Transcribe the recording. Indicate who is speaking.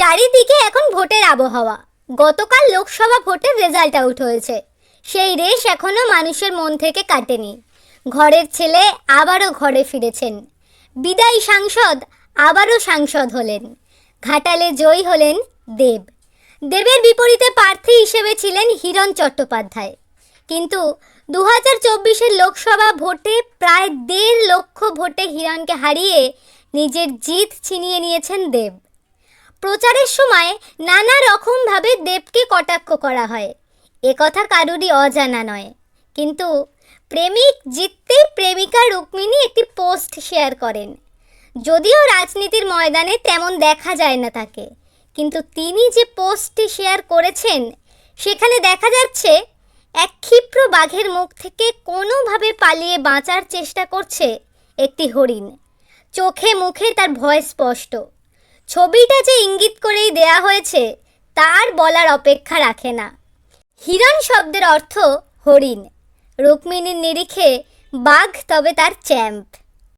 Speaker 1: চারিদিকে এখন ভোটের আবহাওয়া। গতকাল লোকসভা ভোটের রেজাল্ট আউট হয়েছে। সেই রেশ এখনো মানুষের মন থেকে কাটেনি। ঘরের ছেলে আবারও ঘরে ফিরেছেন। বিদায়ী সাংসদ আবারও সাংসদ হলেন। ঘাটালে জয়ী হলেন দেব। দেবের বিপরীতে প্রার্থী হিসেবে ছিলেন হিরণ চট্টোপাধ্যায়। কিন্তু 2024-এর লোকসভা ভোটে প্রায় 1.5 লক্ষ ভোটে হিরণকে হারিয়ে নিজের জিত ছিনিয়ে নিয়েছেন দেব। প্রচারের সময় নানা রকমভাবে দেবকে কটাক্ষ করা হয়, একথা কারুরই অজানা নয়। কিন্তু প্রেমিক জিততেই প্রেমিকা রুক্মিণী একটি পোস্ট শেয়ার করেন। যদিও রাজনীতির ময়দানে তেমন দেখা যায় না তাকে, কিন্তু তিনি যে পোস্টটি শেয়ার করেছেন সেখানে দেখা যাচ্ছে এক ক্ষিপ্র বাঘের মুখ থেকে কোনোভাবে পালিয়ে বাঁচার চেষ্টা করছে একটি হরিণ। চোখে মুখে তার ভয় স্পষ্ট। ছবিটা যে ইঙ্গিত করেই দেয়া হয়েছে তার বলার অপেক্ষা রাখে না। হিরণ শব্দের অর্থ হরিণ। রুক্মিণীর নিরিখে বাঘ তবে তার চ্যাম্প।